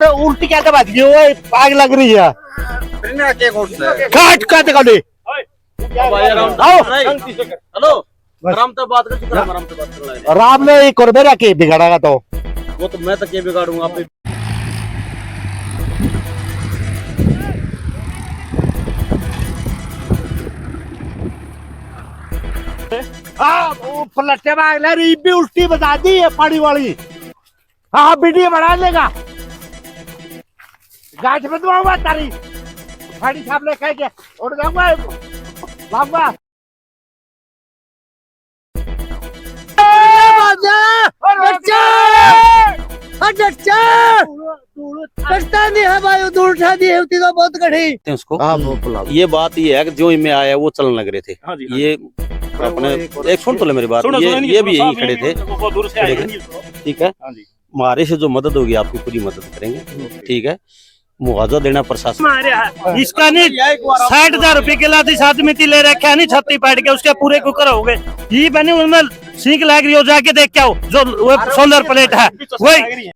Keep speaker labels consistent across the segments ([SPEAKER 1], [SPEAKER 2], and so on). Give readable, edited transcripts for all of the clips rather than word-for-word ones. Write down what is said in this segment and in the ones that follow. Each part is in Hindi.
[SPEAKER 1] उल्टी क्या बात की वो आग लग रही है काट काट काटे
[SPEAKER 2] हेलो आराम से बात कर आराम से बात कर
[SPEAKER 1] राम ने एक और मेरा के बिगाड़ेगा तो
[SPEAKER 2] वो तो मैं तो क्या बिगाड़ूंगा आप
[SPEAKER 1] हाँ वो पलटे में रही भी उल्टी बता दी है पानी वाली हाँ वीडियो बना लेगा गाठ में दूंगा तारी फाड़ी साहब ने कह के उड़ जाऊंगा लाऊंगा
[SPEAKER 2] बहुत कड़ी उसको ये बात ये है कि जो इनमें आया वो चलन लग रहे थे ये अपने एक सुन तो ले मेरी बात ये भी यही खड़े थे ठीक है हमारे से जो मदद होगी आपकी पूरी मदद करेंगे ठीक है मुआवजा देना प्रशासन
[SPEAKER 1] इसका नहीं 60,000 रुपए के लाती साथ में ले रखा नहीं छत्ती पाट के उसके पूरे कुकर हो गए ये बनी उनमें सीख लग रही हो जाके देख के आओ जो वो सोलर प्लेट है वही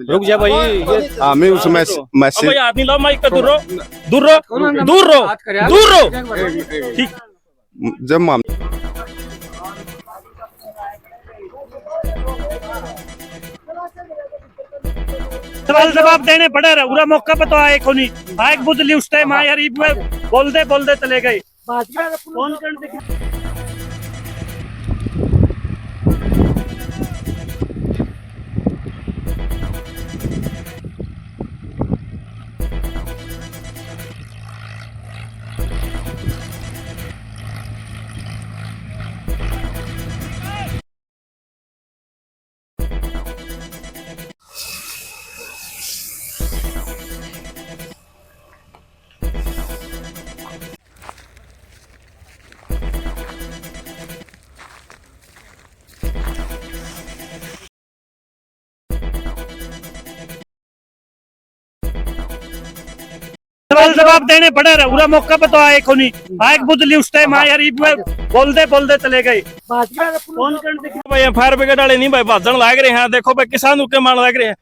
[SPEAKER 2] रुक जा भाई
[SPEAKER 3] हमें उस मैसेज
[SPEAKER 2] आदमी लो माइक दूर रो दूर रो ठीक
[SPEAKER 3] जब मामला
[SPEAKER 1] सवाल जवाब देने पड़े रहे पूरा मौका पे तो आए को नहीं आए बुझली उस टाइम आया बोल दे चले गए फोन कर सवाल जवाब देने पड़े रहे पूरा मौका पे तो आए को नहीं आए बुझली उस टाइम आया बोल दे चले गए फोन कर
[SPEAKER 2] भाई फायर ब्रिगेड वाले नहीं भाई भाजन लाग रहे हैं देखो भाई किसान के मार लग रहे हैं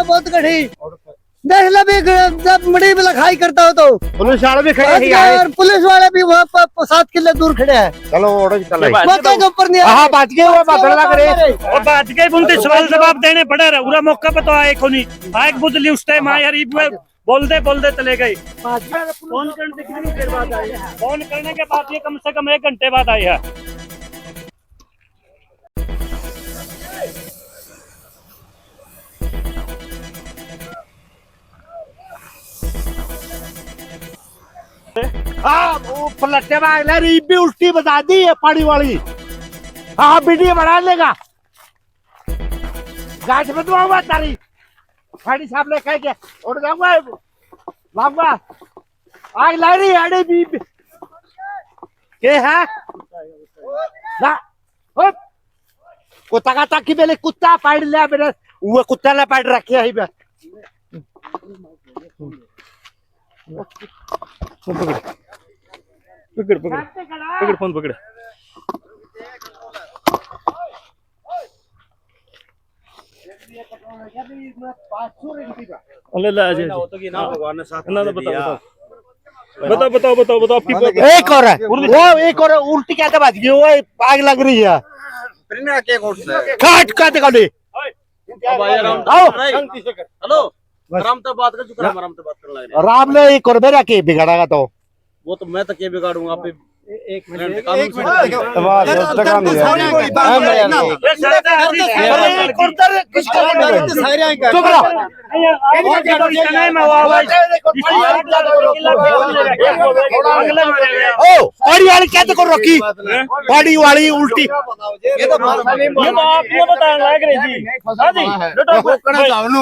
[SPEAKER 4] बहुत कड़ी देख लो भी जब मड़ी में लखाई करता हो तो
[SPEAKER 1] पुलिस वाले भी खड़े हैं
[SPEAKER 4] पुलिस वाले भी वहाँ पर 7 किले दूर खड़े हैं
[SPEAKER 1] चलो ऑर्डर चल
[SPEAKER 4] मौके के ऊपर नहीं
[SPEAKER 1] हाँ बात गए वो बात लग रहे और बात गए बुनते सवाल जवाब देने पड़े रहे पूरा मौका पे तो आए को नहीं आए बुझली उस टाइम आया बोल दे चले गए फोन करने कितनी देर बाद आए फोन करने के बाद ये कम से कम 1 घंटे बाद आए है हाँ वो पलटे में रही भी उल्टी बता दी है पानी वाली हाँ वीडियो बना लेगा गाठ में दूंगा तारी फाड़ी साहब ने कह के उड़ जाऊंगा लाऊंगा आग ला रही है भी के है ना कुत्ता का ताकि मेरे कुत्ता पाड़ लिया मेरे वो कुत्ता ने पाड़ रखे है
[SPEAKER 2] पकड़ फोन पकड़ बताओ
[SPEAKER 1] एक और है वो एक और उल्टी क्या बात की वो आग लग रही है काट काट काटे
[SPEAKER 2] हेलो आराम से बात कर आराम से बात कर
[SPEAKER 1] राम ने एक और मेरा के बिगाड़ेगा तो
[SPEAKER 2] वो तो मैं तो क्या बिगाड़ूंगा आप
[SPEAKER 4] एक
[SPEAKER 1] पानी वाली क्या तो रखी पानी वाली उल्टी
[SPEAKER 2] ये तो आपको बताने लग रही जी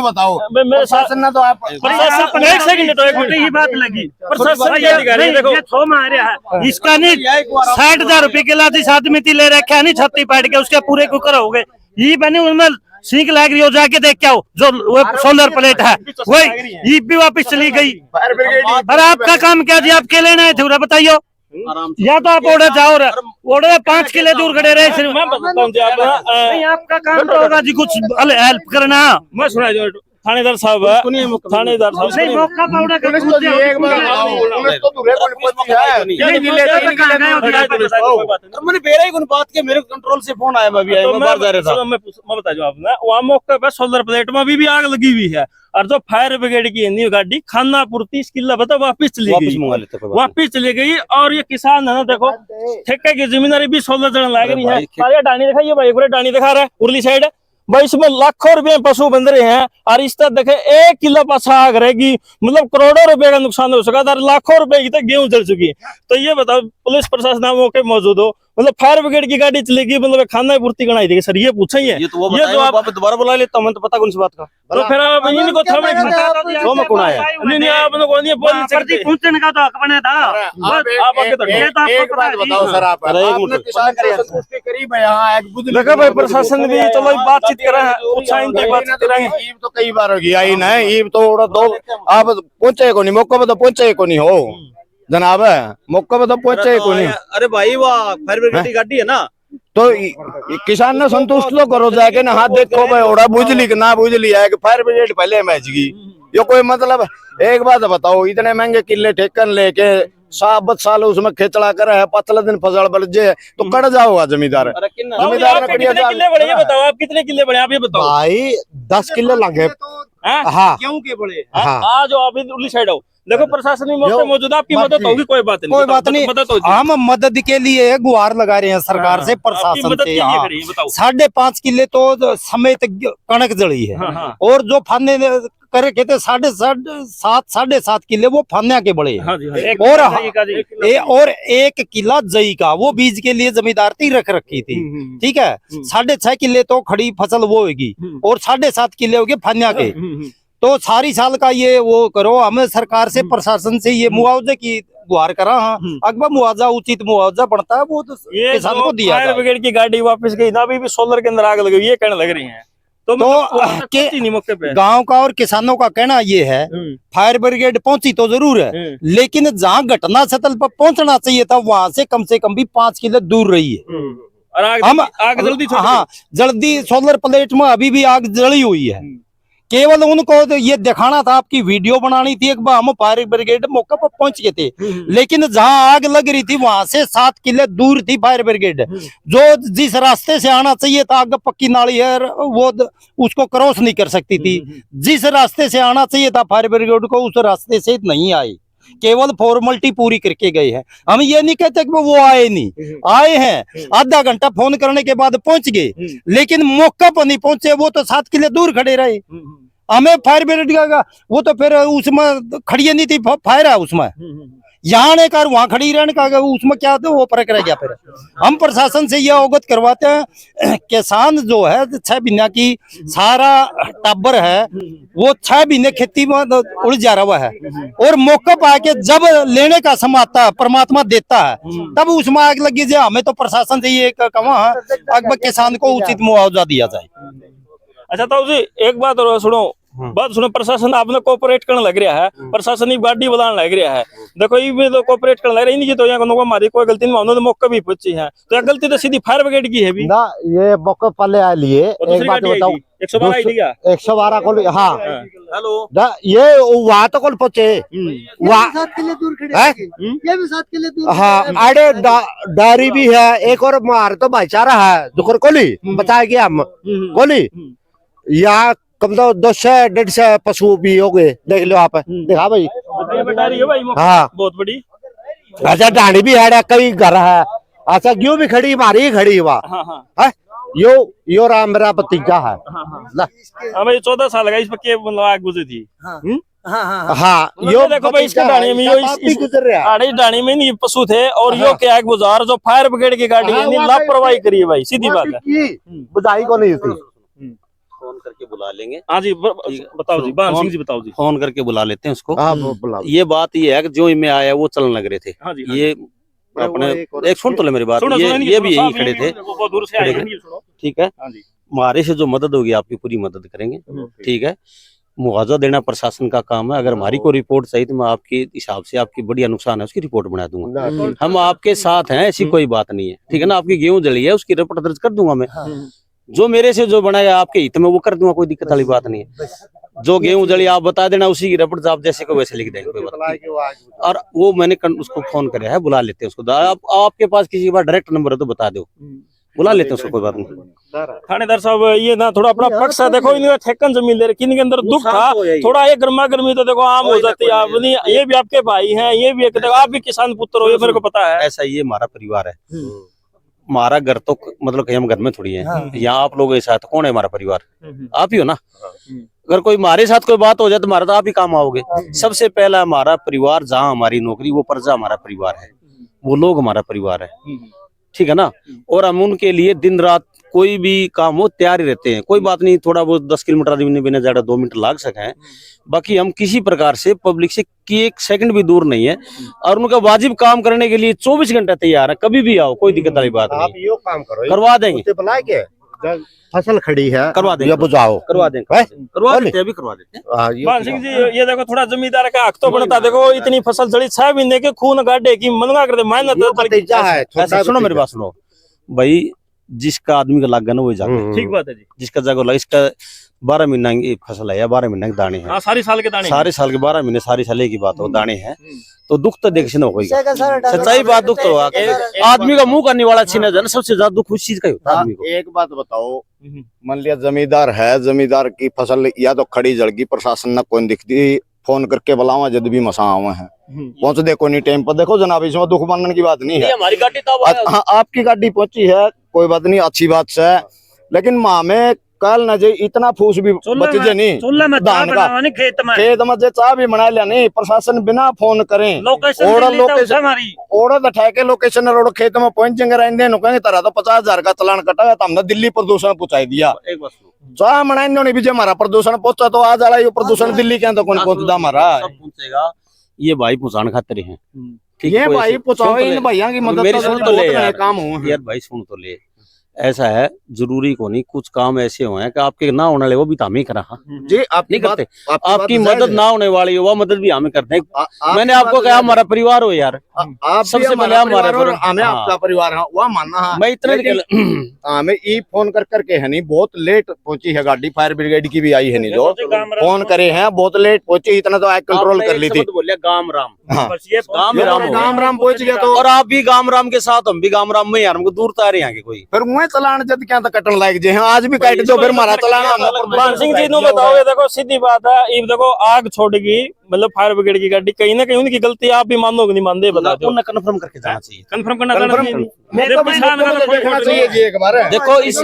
[SPEAKER 3] बताओ
[SPEAKER 2] मेरे शासन ना तो आप प्रशासन एक सेकंड तो एक मिनट ही बात लगी प्रशासन क्या अधिकारी देखो
[SPEAKER 1] थो मारे है इसका नहीं 60,000 रुपए के लाती साथ में ले रखा नहीं छत्ती पाट के उसके पूरे कुकर हो गए ये बनी उनमें सीख लग रही हो, जाके देख के आओ जो वो सोलर प्लेट है वही ये भी वापस चली गई। अरे आपका काम क्या जी, आप के लेना है थे बताइयो, या तो आप ओढ़े जाओ, ओढ़े 5 किले दूर खड़े रहे सिर्फ।
[SPEAKER 5] मैं बताता हूँ जी, आप
[SPEAKER 1] नहीं आपका काम तो होगा जी कुछ हेल्प करना।
[SPEAKER 5] मैं सुना जो थानेदार साहब, थानेदार साहब
[SPEAKER 1] नहीं मौका पाउडा का
[SPEAKER 3] पुलिस तो जी एक बार पुलिस तो दूर है, कोई पहुंची है
[SPEAKER 2] मैंने बेरा ही कौन बात के मेरे कंट्रोल से फोन आया, मैं भी आया, मैं बाहर जा रहा था।
[SPEAKER 5] मैं बता दूं आपने, वहाँ मौके पे सोलर प्लेट में अभी भी आग लगी हुई है, और जो फायर ब्रिगेड की है गाड़ी खानापुर 30 किला बता वापिस चली गई,
[SPEAKER 2] मंगा लेते हैं,
[SPEAKER 5] वापिस चली गई। और ये किसान है ना, देखो ठेके की जमींदारी भी सोलर चढ़ने लग रही है। और ये डानी दिखाइए भाई, पूरे डानी दिखा रहा है उर्ली साइड भाई, इसमें लाखों रुपए पशु बन रहे हैं, और इस तरह देखे 1 किलो पासा आग रहेगी, मतलब करोड़ों रुपए का नुकसान हो सका, और लाखों रुपए की तक गेहूं जल चुकी है। तो ये बताओ पुलिस प्रशासन मौके मौजूद हो, मतलब फायर ब्रिगेड की गाड़ी चलेगी, मतलब खाना पूर्ति गणाई देगी सर, ये पूछा ही है।
[SPEAKER 2] ये तो आप दोबारा बुला लेता हूं, मैं तो पता कौन सी बात का।
[SPEAKER 5] तो फिर आप इनको थमे
[SPEAKER 2] वो में कौन आया?
[SPEAKER 5] नहीं आपने को नहीं बोल सकते,
[SPEAKER 1] पूछने का तो हक बने था।
[SPEAKER 5] आप आगे तो
[SPEAKER 3] एक बात बताओ सर, आपने किसान संतुष्ट के करीब है यहाँ एक बुद्धि
[SPEAKER 5] देखो भाई प्रशासन भी चलो बातचीत कर रहे हैं, उत्साह की बातचीत करेंगे।
[SPEAKER 3] ईब तो कई बार होगी आई ना, ईब तो दो आप पहुंचे को नहीं, मौके पे तो पहुंचे को नहीं हो जनाब, मौके पे तो पहुंचे को नहीं।
[SPEAKER 2] अरे भाई वाह, फायर ब्रिगेड की गाड़ी है ना,
[SPEAKER 3] तो किसान ने संतुष्ट तो करो जाके ना, हाथ देखो भाई ओड़ा बुझली कि ना बुझली है कि फायर ब्रिगेड पहले मैच गई, ये कोई मतलब। एक बात बताओ, इतने महंगे किले ठेकन लेके 7 साल उसमें खेचड़ा कर है, 15 दिन फसल बढ़ जाए तो कट जाओगा जमींदार।
[SPEAKER 5] जमींदार ने कितने किले बड़े, ये बताओ आप कितने किले बड़े, आप ये बताओ
[SPEAKER 3] भाई 10 किलो लगे।
[SPEAKER 5] हाँ क्यों के बड़े, आज आप उर्ली साइड आओ, देखो प्रशासन में मौके मौजूद, आपकी मदद होगी, कोई बात नहीं,
[SPEAKER 4] कोई बात नहीं, हम मदद के लिए गुहार लगा रहे हैं सरकार से, प्रशासन से। 5.5 किले तो समेत कणक जली है, और जो फाने करे कहते 7.5 किले वो फान्या के बड़े हैं, और 1 किला जई का वो बीज के लिए जमींदार थी रख रखी थी, ठीक है। 6.5 किले तो खड़ी फसल वो होगी, और 7.5 किले होगी फान्या के। तो सारी साल का ये वो करो, हमें सरकार से प्रशासन से ये मुआवजे की गुहार करा। हाँ अकबर मुआवजा, उचित मुआवजा बढ़ता है वो तो किसान को दिया।
[SPEAKER 5] फायर ब्रिगेड की गाड़ी वापस गई ना, अभी भी सोलर के अंदर आग लगी, ये कहने लग रही है। तो मौके पे गाँव
[SPEAKER 4] का और किसानों का कहना ये है, फायर ब्रिगेड पहुंची तो जरूर है, लेकिन जहाँ घटना स्थल पर पहुंचना चाहिए था वहां से कम भी 5 किलो दूर रही है।
[SPEAKER 5] और आग जल्दी,
[SPEAKER 4] हाँ जल्दी सोलर प्लेट में अभी भी आग जली हुई है। केवल उनको तो ये दिखाना था, आपकी वीडियो बनानी थी, एक बार हम फायर ब्रिगेड मौके पर पहुंच गए थे, लेकिन जहां आग लग रही थी वहां से 7 किले दूर थी फायर ब्रिगेड, जो जिस रास्ते से आना चाहिए था, आगे पक्की नाली है वो उसको क्रॉस नहीं कर सकती थी, जिस रास्ते से आना चाहिए था फायर ब्रिगेड को उस रास्ते से नहीं आई, केवल फॉर्मेलिटी पूरी करके गए हैं। हम ये नहीं कहते कि वो आए नहीं, आए हैं, आधा घंटा फोन करने के बाद पहुंच गए, लेकिन मौका पर नहीं पहुंचे, वो तो 7 किले दूर खड़े रहे। हमें फायर ब्रिगेड का वो तो फिर उसमें खड़ी नहीं थी, फायर है उसमें, यहाँ आने का वहां खड़ी रहने का उसमें क्या तो वो फर्क रह गया। फिर हम प्रशासन से यह अवगत करवाते हैं, किसान जो है 6 महीना की सारा टाबर है, वो 6 महीने खेती में उड़ जा रहा है, और मौका पा के जब लेने का समय आता है, परमात्मा देता है, तब उसमें आग लगी जाए। हमें तो प्रशासन से ये कहा अकबर किसान को उचित मुआवजा दिया जाए।
[SPEAKER 5] अच्छा ताऊ जी एक बात और सुनो, प्रशासन आपने कोऑपरेट करने लग रहा है, प्रशासन गाड़ी बुलाने लग रहा है, देखो ये भी तो कोऑपरेट करने लग रहा है, नहीं तो यहाँ हमारी कोई गलती नहीं, उन्होंने मौके भी पूछी है, तो यह गलती तो सीधी फायर ब्रिगेड की है भी
[SPEAKER 4] ना, ये मौके पहले आ लिए। एक बात बताओ,
[SPEAKER 5] 112 आई थी क्या?
[SPEAKER 4] 112 को, हाँ
[SPEAKER 5] हेलो,
[SPEAKER 4] ये वहाँ तो कौन पहुंचे, वहाँ 7 किले दूर खड़े, ये भी 7 किले दूर, हाँ अरे डायरी भी है एक, और मार तो भाईचारा है जुकर कोली बचाए गया हम कोली, यहाँ कम तो 200-150 पशु भी हो गए, देख लो आप, देखा भाई, हाँ
[SPEAKER 5] बहुत बड़ी।
[SPEAKER 4] अच्छा डांडी भी है, कई घर है, अच्छा क्यों भी खड़ी, हमारी खड़ी वहाँ, यो राम मेरा भतीजा है,
[SPEAKER 5] हमें 14 साल लगा इस पर के मतलब आग गुजरी थी।
[SPEAKER 4] हाँ
[SPEAKER 5] यो देखो भाई इसके डाणी में, इस डाणी में नहीं पशु थे, और यो क्या आग बुझार जो फायर ब्रिगेड की गाड़ी है लापरवाही करी है भाई, सीधी बात है,
[SPEAKER 4] बुझाई को नहीं थी।
[SPEAKER 2] फोन करके बुला लेंगे।
[SPEAKER 5] हाँ जी बताओ जी, बहान सिंह जी बताओ जी।
[SPEAKER 2] फोन करके बुला लेते हैं उसको।
[SPEAKER 4] बुला।
[SPEAKER 2] ये बात ये है कि जो इनमें आया वो चलने लग रहे थे।
[SPEAKER 5] हाँ जी,
[SPEAKER 2] ये अपने एक सुन तो ले मेरी बात, ये भी यही खड़े थे, ठीक है। हमारे से जो मदद होगी आपकी पूरी मदद करेंगे, ठीक है। मुआवजा देना प्रशासन का काम है। अगर हमारी कोई रिपोर्ट चाहिए तो मैं आपके हिसाब से आपकी बढ़िया नुकसान है उसकी रिपोर्ट बना दूंगा। हम आपके साथ हैं, ऐसी कोई बात नहीं है, ठीक है ना। आपकी गेहूं जली है उसकी रिपोर्ट दर्ज कर दूंगा मैं। जो मेरे से जो बनाया आपके हित में वो कर दूंगा, कोई दिक्कत वाली बात नहीं है। जो गेहूं जली आप बता देना, उसी की रिपोर्ट आप जैसे को वैसे लिख देंगे, कोई बात नहीं। और वो मैंने उसको फोन कराया है, बुला लेते हैं उसको। आपके पास किसी के पास डायरेक्ट नंबर है तो बता दो, बुला लेते हैं उसको, कोई बात नहीं।
[SPEAKER 5] थानेदार साहब ये ना थोड़ा अपना पक्ष है, देखो इनका ठेकन जमीन ले रखी, इनके अंदर दुख था थोड़ा, ये गर्मा गर्मी तो देखो आम हो जाती है। आप ये भी आपके भाई हैं, ये भी आप भी किसान पुत्र हो, ये मेरे को पता है।
[SPEAKER 2] ऐसा ये हमारा परिवार है, हमारा घर तो मतलब कहीं हम घर में थोड़ी है। यहाँ आप लोगों के साथ कौन है हमारा परिवार? आप ही हो ना। अगर कोई हमारे साथ कोई बात हो जाए तो हमारा तो आप ही काम आओगे। सबसे पहला हमारा परिवार, जहाँ हमारी नौकरी वो प्रजा हमारा परिवार है, वो लोग हमारा परिवार है, ठीक है ना। और हम उनके लिए दिन रात कोई भी काम हो तैयार ही रहते हैं। कोई बात नहीं, थोड़ा बहुत 10 किलोमीटर बिना ज्यादा 2 मिनट लाग सके, बाकी हम किसी प्रकार से पब्लिक से की 1 सेकंड भी दूर नहीं है। और उनका वाजिब काम करने के लिए 24 घंटे तैयार है, कभी भी आओ, कोई दिक्कत वाली बात नहीं।
[SPEAKER 3] आप यो काम करो,
[SPEAKER 2] करवा देंगे,
[SPEAKER 3] फसल खड़ी है
[SPEAKER 2] करवा देंगे,
[SPEAKER 3] बुझाओ,
[SPEAKER 2] करवा देंगे, करवा देते हैं, अभी करवा देते हैं।
[SPEAKER 5] मान सिंह जी ये देखो थोड़ा जमींदार का हक तो बनता, देखो इतनी फसल जड़ी 6 महीने के खून गाढ़े की मनवा कर दे मेहनत
[SPEAKER 2] है। सुनो मेरी बात सुनो भाई, जिसका आदमी का लाग गया ना वही जागा,
[SPEAKER 5] ठीक बात है जी।
[SPEAKER 2] जिसका जगह लगा, इसका 12 महीना की फसल है या 12 महीने के दाने हैं,
[SPEAKER 5] सारी साल के दाने,
[SPEAKER 2] सारे साल के 12 महीने सारी साल की बात हो, दाने हैं तो दुख तो देख न होगा, सच्चाई बात। दुख तो आदमी का मुंह करने वाला छीना जाना, सबसे ज्यादा दुख उस चीज का ही होता है आदमी को।
[SPEAKER 3] एक बात बताओ, मान लिया जमींदार है, जमींदार की फसल या तो खड़ी जड़ गई, प्रशासन न कोई दिखती, फोन करके बुलावा जब भी मसा आवे हैं, पहुंच दे कोई नहीं टाइम पर। देखो जनाब, इसमें दुख मानने की बात नहीं है।
[SPEAKER 2] हमारी गाड़ी तो
[SPEAKER 3] आपकी गाड़ी पहुंची है, कोई बात नहीं, अच्छी बात है। लेकिन माँ में कल न जे इतना फूस भी बच जे नहीं, धान का खेत में जे चाह भी बना लिया नहीं, प्रशासन बिना फोन करें ओड़ा ठहके लोकेशन रोड खेत में पहुंच जाएंगे, रहने कहेंगे तरह तो 50,000 का चलान कटा है, तो हमने दिल्ली प्रदूषण पहुंचाई दिया। चाह बनाए नहीं भी हमारा प्रदूषण पहुंचा तो आज आला ये प्रदूषण दिल्ली के तो कौन पहुंचता हमारा
[SPEAKER 2] पहुंचेगा। ये भाई पहुंचाने खातिर हैं,
[SPEAKER 3] ये भाई पहुंचाओ, इन भैया की मदद
[SPEAKER 2] मेरी सुन तो ले
[SPEAKER 3] काम हो
[SPEAKER 2] यार भाई, सुन तो ले। ऐसा है, जरूरी को नहीं, कुछ काम ऐसे हुए हैं कि आपके ना होने वाले वो भी तो हम ही करा
[SPEAKER 3] जी। आप
[SPEAKER 2] नहीं करते, आपकी मदद ना होने वाली हो वो मदद भी हमें करते हैं। मैंने आपको कहा हमारा परिवार हो यार,
[SPEAKER 3] आप
[SPEAKER 2] सबसे पहले हमारा
[SPEAKER 3] हमें आपका परिवार है वह मानना है।
[SPEAKER 2] मैं इतना
[SPEAKER 3] हमें ई फोन कर करके है नहीं, बहुत लेट पहुंची है गाड़ी, फायर ब्रिगेड की भी आई है नहीं, जो फोन करे हैं बहुत लेट पहुंची, इतना तो कंट्रोल कर ली थी।
[SPEAKER 2] बोलिए गाम राम,
[SPEAKER 3] गाम राम पहुंच गया तो,
[SPEAKER 2] और आप भी गाम राम के साथ, हम भी गाम राम में यार, हमको दूर तारे यहाँ के कोई
[SPEAKER 3] फिर चलान जब क्या कटन लायक जे हैं, आज भी काट दो फिर हमारा चलान।
[SPEAKER 5] सिंह जी बताओ, ये देखो सीधी बात है, ये देखो आग छोड़ेगी मतलब फायर ब्रिगेड की गाड़ी, कहीं ना कहीं उनकी गलती, आप भी मानोगे नहीं मानते, बता दो।
[SPEAKER 2] कंफर्म करके जाना चाहिए,
[SPEAKER 5] कंफर्म करना चाहिए।
[SPEAKER 2] देखो इस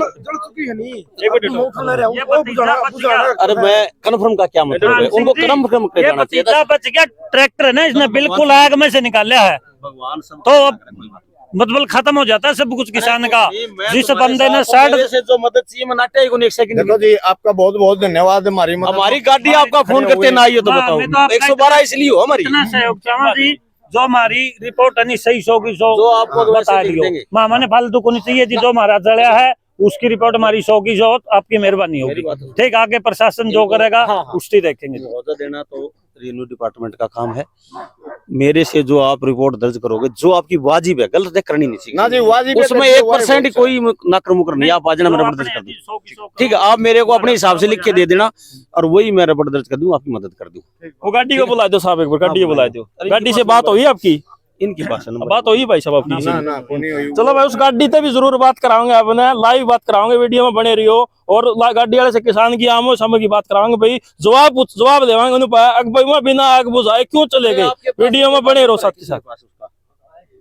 [SPEAKER 2] अरे मैं कंफर्म का क्या मतलब है, उनको कंफर्म करके जाना चाहिए।
[SPEAKER 1] बच गया ट्रैक्टर है ना, इसने बिल्कुल आग में से निकाला है,
[SPEAKER 2] भगवान
[SPEAKER 1] तो मतलब खत्म हो जाता है सब कुछ किसान का। जिस बंदे ने 60
[SPEAKER 2] से जो मदद चाहिए मनाते हैं 1 सेकंड।
[SPEAKER 3] देखो जी, आपका बहुत बहुत धन्यवाद।
[SPEAKER 2] हमारी गाड़ी आपका फोन करते ना आइए तो बताओ, 112 इसलिए हो हमारी।
[SPEAKER 1] इतना सहयोग चाहूँ जी, जो हमारी रिपोर्ट नहीं सही 100 की 100
[SPEAKER 2] जो आपको
[SPEAKER 1] बता दियो, मामा ने फालतू को नहीं चाहिए जी। जो हमारा जड़िया है उसकी रिपोर्ट हमारी 100 की 100 आपकी मेहरबानी होगी, ठीक। आगे प्रशासन जो करेगा उसकी देखेंगे।
[SPEAKER 2] मुआवजा देना तो रेवेन्यू डिपार्टमेंट का काम है। मेरे से जो आप रिपोर्ट दर्ज करोगे, जो आपकी वाजिब है, गलत करनी नहीं चाहिए
[SPEAKER 3] ना जी, वाजिब
[SPEAKER 2] उसमें 1% कोई नाकर मुकर नहीं। आप आज ना मेरा दर्ज कर दो, ठीक है। आप मेरे को अपने हिसाब से लिख के दे देना और वही मैं रिपोर्ट दर्ज कर दूं, आपकी मदद कर दूं।
[SPEAKER 5] वो गाड़ी को बुला दो साहब, एक बार गाड़ी को बुला दो। गाड़ी से बात हुई आपकी?
[SPEAKER 2] इनकी बात
[SPEAKER 5] हुई भाई साहब आपकी? चलो भाई उस गाड़ी पे भी जरूर बात कराओगे, अपने लाइव बात कराओगे, वीडियो में बने रहियो। और गाड़ी वाले से किसान की आमो सामो की बात कराओगे भाई, जवाब देवांगे भाई बिना आग बुझाए क्यों चले गए, वीडियो में बने रहो साथ के साथ।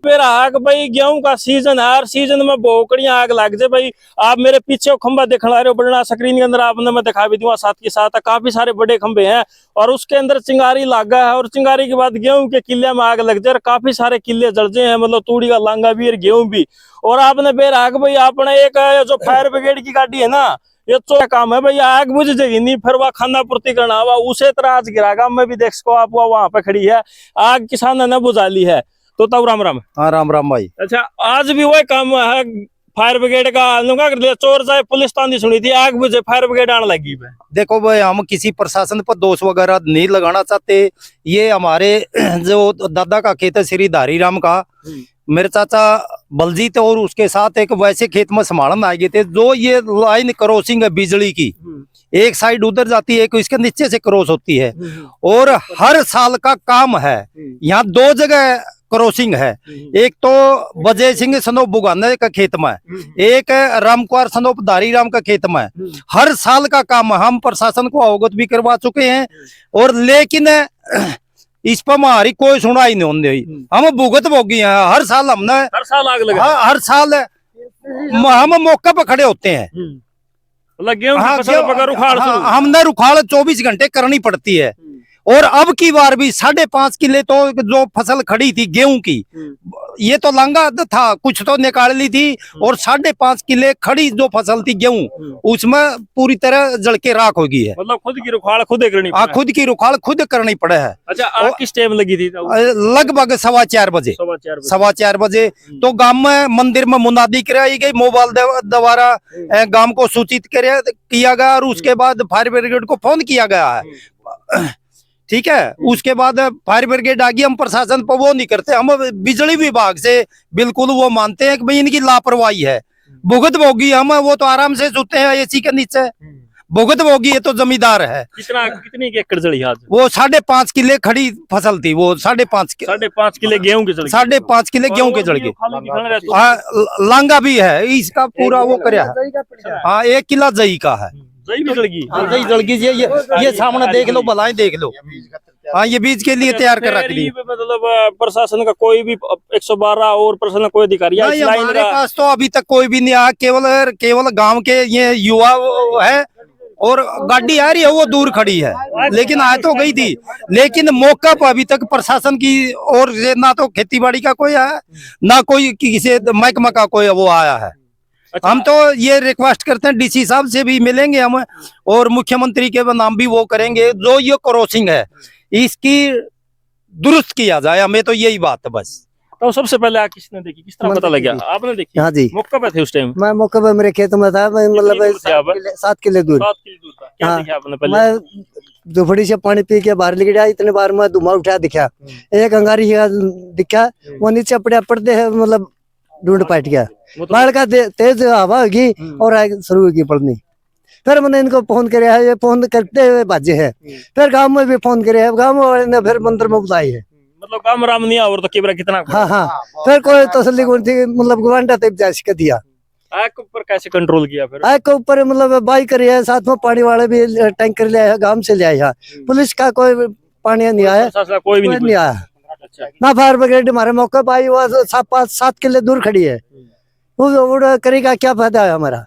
[SPEAKER 5] मेरा आग भाई गेहूं का सीजन है, हर सीजन में बोकड़ियां आग लग जाए भाई। आप मेरे पीछे खंबा दिखा रहे हो बड़ा, स्क्रीन के अंदर आपने मैं दिखा भी दूंगा साथ के साथ, काफी सारे बड़े खंबे हैं और उसके अंदर चिंगारी लागा है। और चिंगारी के बाद गेहूं के किले में आग लग जाए, काफी सारे किले जल जाए हैं, मतलब तूड़ी का लांगा भी और गेहूं भी। और आपने बेराग भाई आपने एक जो फायर ब्रिगेड की गाड़ी है ना, ये तो काम है भाई, आग बुझ जाएगी नहीं, फिर वह खाना पूर्ति करना हुआ उसे तरह आज गिरागा। मैं भी देख सको आप वहां पे खड़ी है, आग किसान ने बुझा ली है। तो तब राम राम।
[SPEAKER 4] हाँ राम राम भाई।
[SPEAKER 5] अच्छा, आज भी वही काम है, फायर ब्रिगेड का चोर जाए पुलिस तांदी सुनी थी, आग बुझे फायर ब्रिगेड आने लगी।
[SPEAKER 4] देखो भाई, हम किसी प्रशासन पर दोष वगैरह नहीं लगाना चाहते। ये हमारे जो दादा का खेत है श्री धारी राम का, मेरे चाचा बलजीत और उसके साथ एक वैसे खेत में संभालने आ गए थे। जो ये लाइन क्रॉसिंग है बिजली की, एक साइड उधर जाती है, एक इसके नीचे से क्रॉस होती है, और हर साल का काम है। यहाँ 2 जगह क्रॉसिंग है, एक तो बजय सिंह सनोप बुगाने का खेत में, एक रामकुमार सनोप धारी राम का खेत में। हर साल का काम हम प्रशासन को अवगत भी करवा चुके हैं, और लेकिन इस पर हमारी कोई सुनाई नहीं होती। हम भुगत भोगी हैं। हर साल हमने,
[SPEAKER 5] हर साल आग लगा,
[SPEAKER 4] हर साल हम मौके पर खड़े होते हैं।
[SPEAKER 5] गेहूं की फसल पकड़ उखाड़ शुरू।
[SPEAKER 4] हमने रुखाड़ 24 घंटे करनी पड़ती है। और अब की बार भी 5.5 किले तो जो फसल खड़ी थी गेहूं की, ये तो लांगा था, कुछ तो निकाल ली थी, और 5.5 किले खड़ी जो फसल थी गेहूं, उसमें पूरी तरह जल के राख हो गई है।
[SPEAKER 5] मतलब खुद की रुखाड़ खुद करनी,
[SPEAKER 4] खुद की रुखाड़ खुद करनी पड़े है।
[SPEAKER 5] अच्छा, आग किस टाइम लगी थी?
[SPEAKER 4] लगभग 4:15 बजे। 4:15 बजे तो गांव में मंदिर में मुनादी कराई गई, मोबाइल द्वारा गांव को सूचित किया गया, और उसके बाद फायर ब्रिगेड को फोन किया गया है। ठीक है, उसके बाद फायर ब्रिगेड आ गई। हम प्रशासन पर वो नहीं करते, हम बिजली विभाग से बिल्कुल वो मानते हैं कि भाई इनकी लापरवाही है। भुगत भोगी हम, वो तो आराम से सोते हैं एसी के नीचे। भुगत भोगी ये तो जमींदार है।
[SPEAKER 5] कितनी एकड़ जली आज?
[SPEAKER 4] वो 5.5 किले खड़ी फसल थी, वो
[SPEAKER 5] 5.5 किले गेहूं के जल गए।
[SPEAKER 4] 5.5 किले गेहूं के जल गए। लांगा भी है इसका पूरा वो करया है। हाँ, 1 किला जई का है।
[SPEAKER 5] जई भी जल गई।
[SPEAKER 4] जई जल गई। ये सामने देख लो, भलाएं देख लो। हाँ, ये बीज के लिए तैयार कर रख दी।
[SPEAKER 5] मतलब प्रशासन का कोई भी 112 और प्रशासन का कोई अधिकारी
[SPEAKER 4] हमारे पास तो अभी तक कोई भी नहीं आया। केवल गांव के ये युवा है, और गाड़ी आ रही है वो दूर खड़ी है, लेकिन आ तो गई थी। लेकिन मौका पर अभी तक प्रशासन की ओर से ना तो खेती बाड़ी का कोई आया, ना कोई किसी महकमा का कोई वो आया है। अच्छा। हम तो ये रिक्वेस्ट करते हैं डीसी साहब से भी मिलेंगे हम, और मुख्यमंत्री के नाम भी वो करेंगे। जो ये क्रॉसिंग है इसकी दुरुस्त किया जाए, हमें तो यही बात है बस।
[SPEAKER 5] तो सबसे पहले आग किसने देखी, किस तरह पता लगा? आपने देखी?
[SPEAKER 6] हाँ जी,
[SPEAKER 5] मौके पे थे उस टाइम?
[SPEAKER 6] मैं मौके पे मेरे खेत में था। मतलब 7 किले दूर।
[SPEAKER 5] 7 किले दूर था। क्या देखा आपने पहले?
[SPEAKER 6] मैं झोपड़ी से पानी पी के बाहर निकला, इतने बार मैं धुआं उठा दिखा, एक अंगारी दिखा, वो नीचे पड़ते है, मतलब ढूंढ पाट गया। बाढ़ का तेज हवा होगी और आग शुरू होगी पड़नी। फिर मैंने इनको फोन किया है, ये फोन करते हुए भाजे है। फिर गांव में भी फोन किया है, गांव वाले ने फिर मंदिर में बुलाई है।
[SPEAKER 5] मतलब काम राम नहीं और तो केवरा कितना?
[SPEAKER 6] हाँ, फिर कोई तसल्ली कौन थी, मतलब गवांडा तक जांच कर दिया।
[SPEAKER 5] आग के ऊपर कैसे कंट्रोल किया फिर?
[SPEAKER 6] आग के ऊपर मतलब बाइक करी है, साथ में पानी वाले भी टैंकर ले आया, गांव से ले आया। पुलिस का कोई पानी नहीं आया,
[SPEAKER 5] कोई भी
[SPEAKER 6] नहीं आया। ना फायर ब्रिगेड हमारे मौके पर आई, वो 5-7 किले दूर खड़ी है। वो करेगा क्या फायदा है हमारा?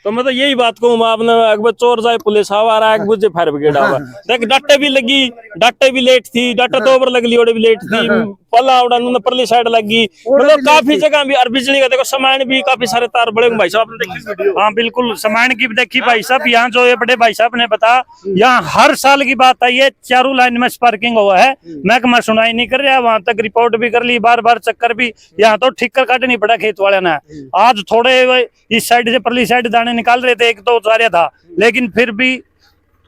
[SPEAKER 5] तो मैं तो यही बात कहूँ, आपने अकबर चोर जाए पुलिस आवा रहा है, बुझे फायर ब्रिगेड आवा। देख डट्टे भी लगी, डट्टे भी लेट थी, डट्टे तो ऊपर लगी ओडे भी लेट थी, पल्ला उड़ा न परली साइड लगी। मतलब काफी जगह भी, और बिजली का देखो सामान भी काफी सारे तार बड़े। भाई साहब आपने देखी वीडियो?
[SPEAKER 1] हाँ बिल्कुल, सामान की भी देखी भाई साहब। यहाँ जो ये बड़े भाई साहब ने बताया, यहाँ हर साल की बात आई है, चारों लाइन में स्पार्किंग हुआ है। महकमा सुनाई नहीं कर रहा, वहां तक रिपोर्ट भी कर ली, बार बार चक्कर भी, यहाँ तो ठीक कर काटनी पड़ा खेत वाले ने। आज थोड़े इस साइड से परली साइड दाने निकाल रहे थे, एक तो उतारा था, लेकिन फिर भी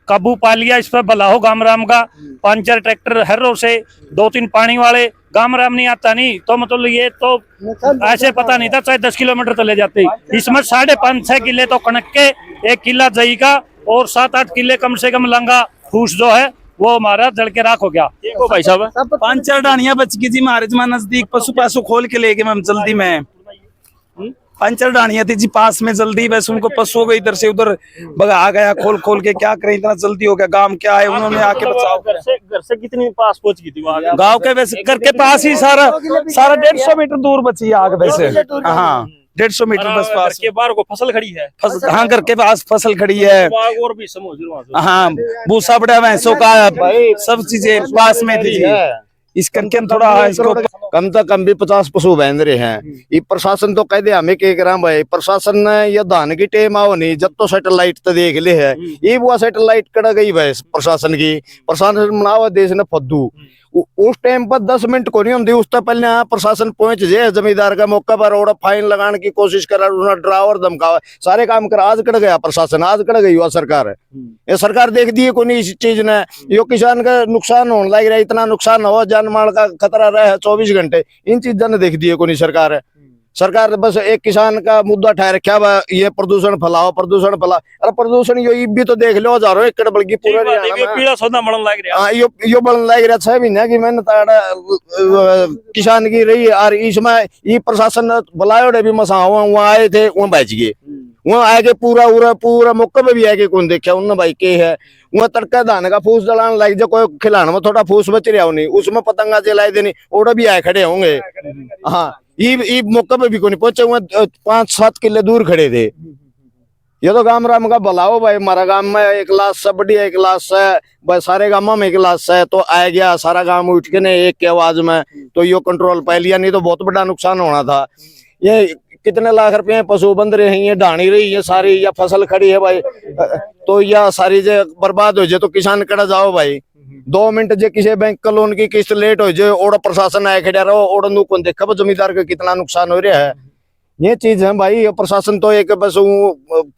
[SPEAKER 1] काबू पा लिया इस पर। भला हो गामराम का, 5-4 ट्रैक्टर हर्रों से, 2-3 पानी वाले। गामराम नहीं आता नहीं तो मतलब ये तो ऐसे पता नहीं था, चाहे 10 किलोमीटर चले जाते। इसमें 5.5-6 किले तो कणक के, 1 किला जई का, और 7-8 किले कम से कम लंगा फूस जो है वो हमारा जल के राख हो गया।
[SPEAKER 5] भाई साहब
[SPEAKER 7] 5-4 डानिया बच गई जी हमारे नजदीक। पशु खोल के लेके हम जल्दी में 5-4 डानिया थी जी पास में, जल्दी बस उनको पशु गई इधर से उधर भगा आ गया। खोल के क्या करें, इतना जल्दी हो गया। गांव क्या है, उन्होंने आके बचाओ।
[SPEAKER 5] घर से कितनी पास पहुंच गई थी वो आग?
[SPEAKER 7] गांव के वैसे घर के पास ही सारा 150 मीटर दूर बची आग वैसे। हाँ, 150 मीटर बस पास
[SPEAKER 5] के बाहर को फसल खड़ी है।
[SPEAKER 7] हाँ, घर के पास फसल खड़ी है।
[SPEAKER 5] और भी समझ।
[SPEAKER 7] हाँ, भूसा बड़ा भैंसों का, सब चीजें पास में थी। इस करके थोड़ा इसको
[SPEAKER 3] कम से कम भी 50 पशु बहन रहे हैं। ये प्रशासन तो कह दे हमें के कराम भाई, प्रशासन ने ये धान की टेम आओ नहीं, जब तो सैटेलाइट तो देख ले है, ये वो सैटेलाइट कड़ा गई भाई प्रशासन की। प्रशासन बनावा देश ने फद्दू, उस टाइम पर 10 मिनट को नहीं होती, उस तो पहले यहाँ प्रशासन पहुंच जाए जमींदार का मौका पर और फाइन लगाने की कोशिश करा, ड्राइवर धमकावा, सारे काम करा। आज कड़ गया प्रशासन, आज कड़ गई हुआ सरकार है। ये सरकार देख दी है कोई नहीं इस चीज ने। यो किसान का नुकसान होने लग रहा है, इतना नुकसान हो, जान माल का खतरा रहे 24 घंटे, इन चीजों ने देख दी है कोई नहीं सरकार है। सरकार बस एक किसान का मुद्दा ठहर रखा है, ये प्रदूषण फैलाओ, प्रदूषण फैलाओ। अरे प्रदूषण यो भी तो देख लो, हजारों एकड़ बल्कि पूरा
[SPEAKER 5] पीड़ा सौदा बढ़न लग रहा है।
[SPEAKER 3] यो बढ़न लग रहा 6 महीने की मेहनत किसान की रही है। और इसमें ये प्रशासन बुलाए भी मसा वहाँ आए थे, वहाँ बच गए, वहाँ आके पूरा मौके पे भी आके कौन देखा उन्होंने भाई के है। वहाँ तड़का धान का फूस जलाने लग जाए, कोई खिलाने में थोड़ा फूस बच रहा हो नहीं, उसमें पतंगा जलाई देनी, ओड़ा भी आए खड़े होंगे। हाँ, ये मौके पे भी कोई नहीं पहुंचे, वहाँ 5-7 किले दूर खड़े थे। ये तो गांव राम का भलाओ भाई, हमारा गांव में एक लाश से बढ़िया, एक लाश है भाई, सारे गांव में एक लाश है, तो आ गया सारा गांव उठ के ने एक के आवाज में, तो यो कंट्रोल पा लिया, नहीं तो बहुत बड़ा नुकसान होना था। ये कितने लाख रुपए पशु बंद रहे हैं, ये ढाणी रही है सारी, या फसल खड़ी है भाई, तो या सारी जे बर्बाद हो जाए तो किसान कड़ा जाओ भाई। 2 मिनट जे किसी बैंक का लोन की किस्त लेट हो जाए, ओड़ा प्रशासन आए खड़ा रहो, ओड़ा नु कौन देखा जमींदार का कितना नुकसान हो रहा है। ये चीज है भाई, ये प्रशासन तो एक बस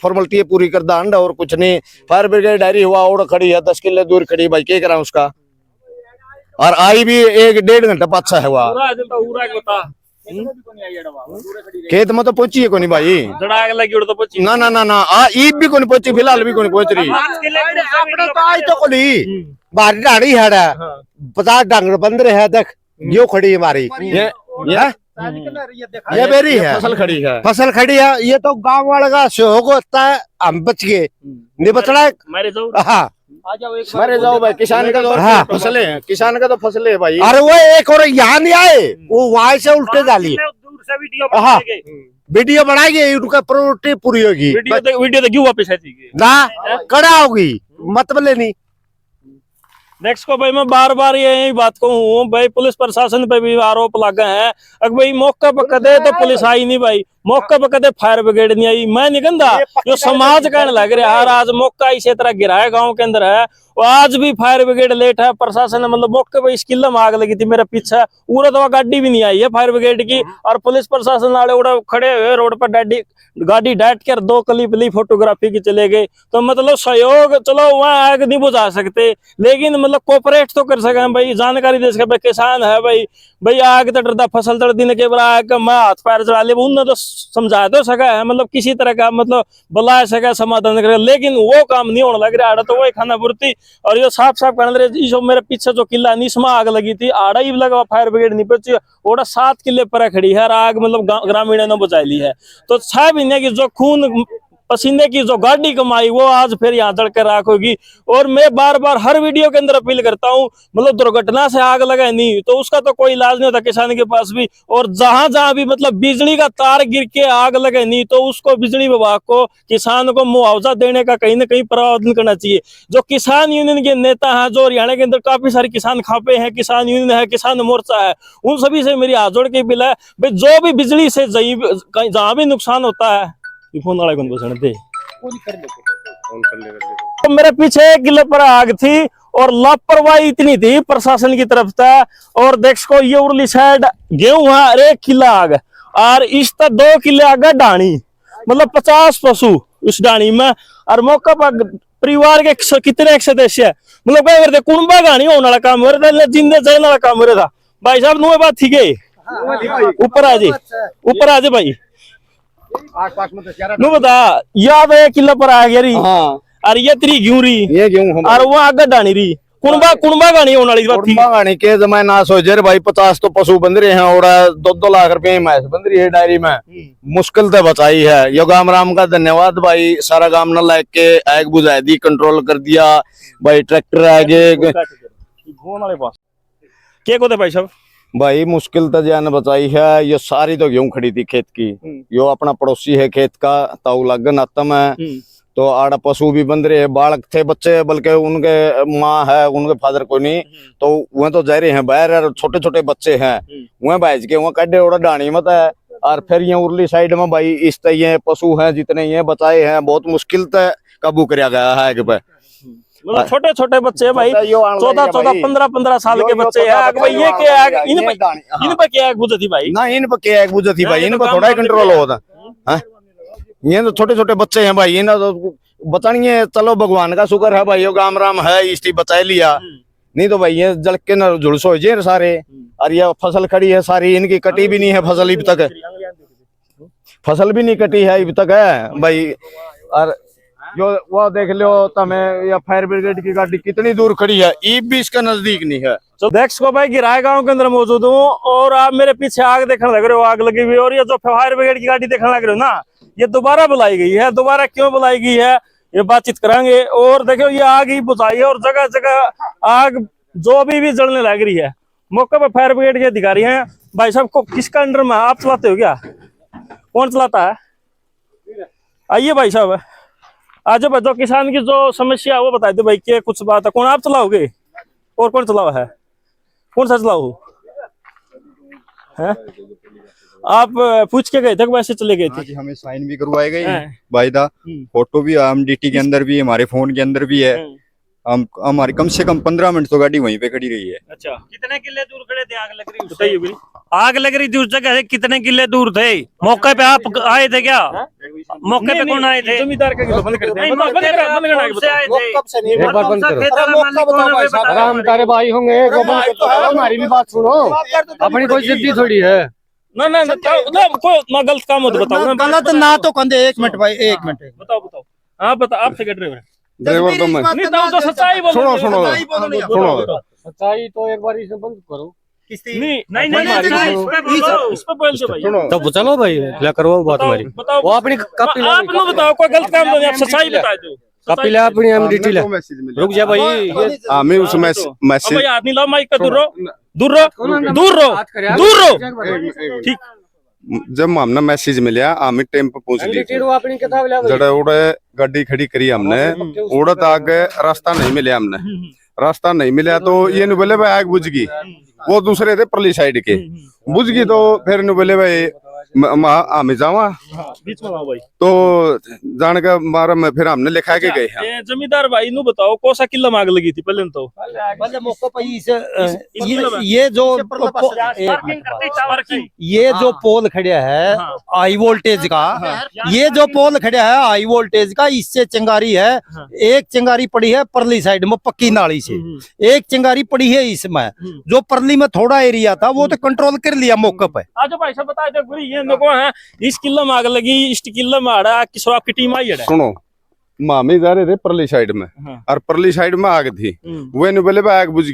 [SPEAKER 3] फॉर्मेलिटी पूरी कर दांड और कुछ नहीं। फायर ब्रिगेड डायरी हुआ, ओड़ खड़ी है 10 किले दूर खड़ी भाई, क्या करा उसका। और आई भी 1-1.5 घंटा पाछा है हुआ, खेत में तो पहुंची है कोनी भाई, ना ना ना ना ईद भी कोनी पहुंची, फिलहाल भी कोनी पहुंच रही। आज तो कोनी बाहर ढाड़ी है 50 डांगर बंद रहे हैं, देख यो खड़ी हमारी, ये मेरी है, फसल खड़ी है। ये तो गांव वाले का सहयोग होता है, हम बच गए, नहीं बचना है। हाँ मरे जाओ भाई, किसान का तो फसलें हैं, किसान का तो फसलें है भाई। अरे वो एक और यहाँ नहीं आए, वो वहां से उल्टे डाली। हाँ वीडियो बनाएगी, उनका प्रायोरिटी पूरी होगी,
[SPEAKER 5] वीडियो तो क्यों वापस आती
[SPEAKER 3] ना कड़ा होगी, मतलब लेनी।
[SPEAKER 5] नेक्स्ट को भाई मैं बार बार यही बात कहूँ भाई, पुलिस प्रशासन पे भी आरोप लगा है। अगर भाई मौका पर कदे तो पुलिस आई नहीं भाई, मौका पर कदे फायर ब्रिगेड नहीं आई। मैं नहीं कहता जो समाज कहने लग रहा है, आज मौका इसी तरह गिरा है गाँव के अंदर है, और आज भी फायर ब्रिगेड लेट है। प्रशासन मतलब मौके पर इस किले में आग लगी थी मेरे पीछे, पूरा तो गाड़ी भी नहीं आई है फायर ब्रिगेड की, और पुलिस प्रशासन वाले उड़ा खड़े हुए रोड पर, गाड़ी डाट कर 2 क्लिप ली फोटोग्राफी की चले गए। तो मतलब सहयोग, चलो वहाँ आग नहीं बुझा सकते, लेकिन मतलब कोऑपरेट तो कर सके भाई, जानकारी दे सके भाई, किसान है भाई आग तो डरता, फसल तड़ दिन के बाद आग मैं हाथ पैर चढ़ा ले, उन्होंने तो समझा तो सका है, मतलब किसी तरह का मतलब बुला सका, समाधान करे, लेकिन वो काम नहीं होने लग रहा। तो वही खाना पूर्ति, और ये साफ कहने लगे जो मेरे पीछे जो किला निस्मा आग लगी थी, आड़ा ही लगा, फायर ब्रिगेड नहीं पहुंची, ओड़ा 7 किले पर खड़ी है, आग मतलब ग्रामीणों ने बुझा ली है। तो 6 महीने की जो खून पसीने की जो गाड़ी कमाई, वो आज फिर यहाँ जड़ कर राख होगी। और मैं बार बार हर वीडियो के अंदर अपील करता हूँ, मतलब दुर्घटना से आग लगा नहीं तो उसका तो कोई इलाज नहीं होता किसान के पास भी, और जहां भी मतलब बिजली का तार गिर के आग लगे नहीं तो उसको बिजली विभाग को, किसान को मुआवजा देने का कहीं ना कहीं प्रावधान करना चाहिए। जो किसान यूनियन के नेता हैं, जो हरियाणा के अंदर काफी सारे किसान खापे हैं, किसान यूनियन है, किसान मोर्चा है, उन सभी से मेरी हाथ जोड़ के अपील है भाई, जो भी बिजली से जहां भी नुकसान होता है, फोन वाला कौन बसने दे, तो मेरे पीछे 1 किले पर आग थी, और लापरवाही इतनी थी प्रशासन की तरफ से। और देख को ये उर्ली साइड गेहूं है, 1 किला आग, और इस तक 2 किले आग डाणी, मतलब 50 पशु उस डाणी में। और मौका पर परिवार के कितने सदस्य है, मतलब क्या करते कुंबा गाणी होने वाला काम हो रहा था, जिंदे जाने वाला काम हो रहा था भाई साहब। नु बात ठीक है, ऊपर आ जाए भाई, नु बता याद 1 किलो पर आ गया री। हाँ। और ये तेरी गेहूं री, ये गेहूं, और वो आगे डाणी री, कुंबा गाणी होने वाली बात थी। कुंबा गाणी के जमाने ना सोचे रे भाई, 50 तो पशु बंद रहे हैं, और 2-2 लाख रुपए मैच बंद रही है डायरी में, मुश्किल तो बचाई है। यो गाम राम का धन्यवाद भाई, सारा गाम न लाग के आग बुझा दी, कंट्रोल कर दिया भाई, ट्रैक्टर आगे क्या को भाई साहब भाई, मुश्किल तो जान बचाई है। ये सारी तो गेहूं खड़ी थी खेत की, यो अपना पड़ोसी है खेत का, ताऊ लगन आतम है, तो आड़ा पशु भी बंद रहे, बालक थे बच्चे, बल्कि उनके माँ है, उनके फादर को नहीं, तो वह तो जा रहे हैं बाहर, छोटे छोटे बच्चे हैं, वह भाज के वह कड्डे ओड़ा डाणी मत है। और फिर ये उर्ली साइड में भाई इस तरह पशु हैं जितने ये बचाए हैं, बहुत मुश्किल से काबू कराया गया है। मतलब छोटे छोटे बच्चे हैं भाई, 14-14, 15-15 साल के बच्चे हैं भाई। ये क्या है, इन पे क्या है बुझती भाई
[SPEAKER 3] ना, इन पे क्या है बुझती भाई, इन पे थोड़ा कंट्रोल होता है। ये तो छोटे छोटे बच्चे हैं भाई, इन्हें तो बताइए। चलो भगवान का शुक्र है भाई, गाम राम है, इसकी बचा लिया, नहीं तो भाई ये जल के न झुलस हो जाए सारे। और ये फसल खड़ी है सारी, इनकी कटी भी नहीं है फसल अभी तक, फसल भी नहीं कटी है अभी तक है भाई। और जो वो देख लो तुम्हें, या फायर ब्रिगेड की गाड़ी कितनी दूर खड़ी है, ई भी इसका नजदीक नहीं है।
[SPEAKER 5] तो देख को भाई गिराए गांव के अंदर मौजूद हूँ, और आप मेरे पीछे आग देखने लग रहे हो, आग लगी हुई। और ये जो फायर ब्रिगेड की गाड़ी देखने लग रहे हो ना, ये दोबारा बुलाई गई है। दोबारा क्यों बुलाई गई है ये बातचीत करेंगे। और देखो ये आग ही बुझाई है, और जगह जगह आग जो भी जलने लग रही है। मौके पर फायर ब्रिगेड के अधिकारी हैं। भाई साहब को किसका अंडर में आप चलाते हो क्या, कौन चलाता है? आइए भाई साहब, आज जो किसान की जो समस्या है वो बता दो भाई, क्या कुछ बात है? कौन आप चलाओगे और कौन चलाओ है? कौन सा चलाओ है? आप पूछ के गए थे, वैसे चले गए थे?
[SPEAKER 8] हमें साइन भी करवाए गए वायदा, फोटो भी हम डीटी के अंदर भी, हमारे फोन के अंदर भी है। हम हमारी कम से कम 15 मिनट तो गाड़ी वहीं पे खड़ी रही है।
[SPEAKER 5] अच्छा,
[SPEAKER 1] कितने किले दूर खड़े थे? आग लग रही बताइए भाई। आग लग रही थी उस जगह से कितने किले दूर थे? मौके पे आप आए थे क्या? मौके पे कौन आए थे?
[SPEAKER 5] जमींदार का बंद कर दे, बंद कर आए थे।
[SPEAKER 6] कब से नहीं,
[SPEAKER 1] एक बार बंद करो।
[SPEAKER 6] आराम तारे भाई होंगे, हमारी भी बात सुनो, अपनी कोई जिद्दी थोड़ी है
[SPEAKER 5] ना ना ना, कोई ना गलत काम हो तो बताओ ना।
[SPEAKER 4] गलत ना तो कंधे, 1 मिनट भाई, 1 मिनट
[SPEAKER 5] बताओ बताओ। हाँ बता, आप से ड्राइवर
[SPEAKER 3] ड्राइवर तो मैं,
[SPEAKER 5] नहीं तो सच्चाई बोलो।
[SPEAKER 3] सुनो सुनो
[SPEAKER 5] सुनो,
[SPEAKER 6] सच्चाई तो एक बार इसे बंद करो।
[SPEAKER 5] नहीं नहीं नहीं, इस पे बोल दो भाई।
[SPEAKER 3] सुनो,
[SPEAKER 6] तब चलो भाई, क्या करो बात हमारी,
[SPEAKER 5] बताओ
[SPEAKER 6] वो अपनी कॉपी
[SPEAKER 5] आप ना बताओ, कोई गलत काम नहीं, आप सच्चाई बता दो।
[SPEAKER 6] कॉपी ले अपनी, हम डिटेल है। रुक जा भाई,
[SPEAKER 3] हमें उस
[SPEAKER 5] अब
[SPEAKER 3] मैसेज
[SPEAKER 5] भाई आदमी लाओ, माइक का दूर रहो, दूर रहो, दूर रहो, दूर रहो। ठीक,
[SPEAKER 3] जब हमने मैसेज मिला, हमें टाइम पे पहुंच ली
[SPEAKER 6] अपनी किताब ले
[SPEAKER 3] जड़े उड़े गाड़ी खड़ी करी हमने, उड़त आगे रास्ता नहीं मिला हमने, रास्ता नहीं मिला तो ये नहीं बोले भाई आग बुझ गई। वो दूसरे थे परली साइड के, बुझ गई तो फिर नहीं बोले भाई हमें जावा,
[SPEAKER 5] बीच में आओ भाई।
[SPEAKER 3] तो जान का मारा में फिर हमने लिखा के गए हैं।
[SPEAKER 5] ये जमींदार भाई नु बताओ, कौन सा किला में आग लगी थी पहले तो?
[SPEAKER 4] ये जो पोल खड़ा है हाई वोल्टेज का, ये जो पोल खड़ा है हाई वोल्टेज का, इससे चिंगारी है। एक चिंगारी पड़ी है परली साइड में पक्की नाली से, एक चिंगारी पड़ी है इसमें। जो परली में थोड़ा एरिया था वो तो कंट्रोल कर लिया मौके पे।
[SPEAKER 5] आज भाई साहब बताए थे गुरी, ये लोगों है इस किला में आग लगी, इस किला में आड़ा किसो आपकी टीम आई है।
[SPEAKER 3] सुनो, मामी जा रहे थे परली साइड में, और परली साइड में आग थी, वो नहीं बोले भाई आग बुझ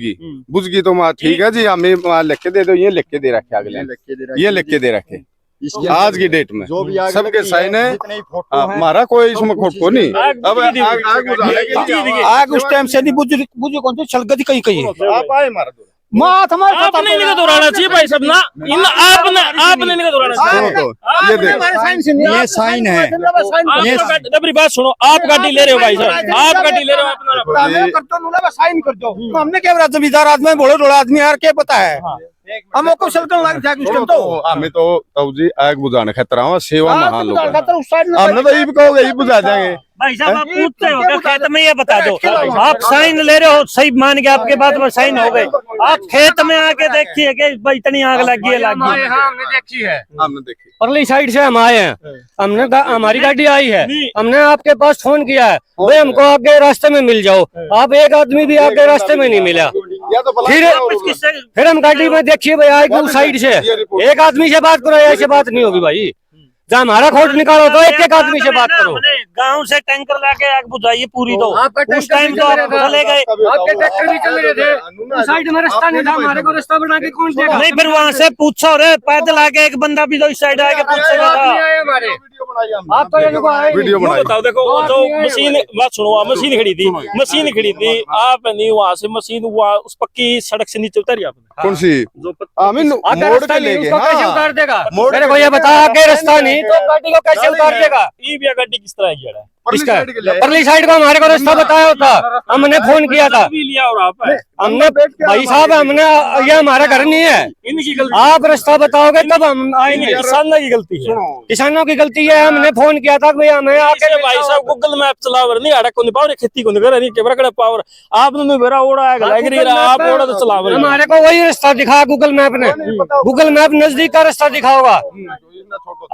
[SPEAKER 3] गई तो माँ ठीक है जी, हमें वहाँ लिख के दे दो, ये लिख के दे रखे अगले, ये लिख के दे रखे आज की डेट में सबके साइन है। हमारा कोई इसमें खोटो नहीं। अब
[SPEAKER 4] आग उस टाइम से नहीं बुझे कौन सी छलगती कहीं कहीं
[SPEAKER 3] आप आए मारा दो
[SPEAKER 4] मात हमारे
[SPEAKER 5] आपने नहीं दोहराना चाहिए भाई सब ना, इन आपने नहीं दोहराना चाहिए।
[SPEAKER 3] तो ये देखो,
[SPEAKER 4] ये साइन है।
[SPEAKER 5] ये डबरी बात सुनो, आप गाड़ी ले रहे हो भाई साहब, आप गाड़ी ले रहे हो अपना
[SPEAKER 4] साइन कर दो। हमने क्या बता, जमींदार आदमी भोले ढोला आदमी यार क्या पता है, हम को सलकन लग जाए उस टाइम तो
[SPEAKER 3] हमें तो तब जी आग बुझाने खतरा हुआ, सेवा महान लोग हमने तो ये भी कहोगे ये बुझा जाएंगे।
[SPEAKER 1] भाई साहब आप पूछते हो क्या खेत में? ये बता दो, आप साइन ले रहे हो, सही मान के आपके बात में साइन हो गए, आप खेत में आके देखिए कि भाई इतनी आग लगी है,
[SPEAKER 3] हमने देखी
[SPEAKER 6] परली साइड से हम आए हैं, हमने हमारी गाड़ी आई है, हमने आपके पास फोन किया है भाई हमको आगे रास्ते में मिल जाओ, आप एक आदमी भी आगे रास्ते में नहीं मिला। फिर हम गाड़ी में देखिए भाई आगे उस साइड से, एक आदमी से बात करो, ऐसे बात नहीं होगी भाई, जहाँ हमारा खोट निकालो तो एक एक आदमी से बात करो।
[SPEAKER 1] गांव से टैंकर लाके आग बुझाइए पूरी, तो उस टाइम तो आप चले गए,
[SPEAKER 6] आपके ट्रैक्टर भी चल रहे थे, उस साइड में रास्ता नहीं था, हमारे को रास्ता बना के कौन देगा?
[SPEAKER 1] नहीं फिर वहाँ से पूछो रे, पैदल आके एक बंदा भी तो इस साइड आके पूछेगा था।
[SPEAKER 6] आप तो
[SPEAKER 3] वीडियो बनाई।
[SPEAKER 5] बताओ देखो, वो जो मशीन बात सुनो, मशीन खड़ी थी, आप नहीं वहाँ से मशीन उस पक्की सड़क से नीचे उतारी आपने?
[SPEAKER 3] कौन सी? हमें मोड़ के लेके
[SPEAKER 6] उतार देगा, मेरे को ये बता आगे रास्ता नहीं तो गाड़ी को कैसे उतार देगा?
[SPEAKER 5] ये भी गाड़ी किस तरह है?
[SPEAKER 1] इसका परली साइड का हमारे को रास्ता बताया होता, हमने फोन किया था,
[SPEAKER 5] भी लिया और आप
[SPEAKER 1] हमने भाई साहब हमने ये हमारा घर नहीं है,
[SPEAKER 5] इनकी गलती,
[SPEAKER 1] आप रास्ता बताओगे तब हम आएंगे।
[SPEAKER 5] किसानों की गलती है,
[SPEAKER 1] किसानों की गलती है, हमने फोन किया था भैया हमें आके
[SPEAKER 5] आके भाई साहब गूगल मैप चलावर नहीं आड़ा को पावर खेती को कर नहीं केवरा कड़ा पावर आपने मेरा ओड़ा है लग रही आप ओड़ा तो चलावर
[SPEAKER 1] हमारे को वही रास्ता दिखा गूगल मैप ने, गूगल मैप नजदीक का रास्ता दिखा होगा।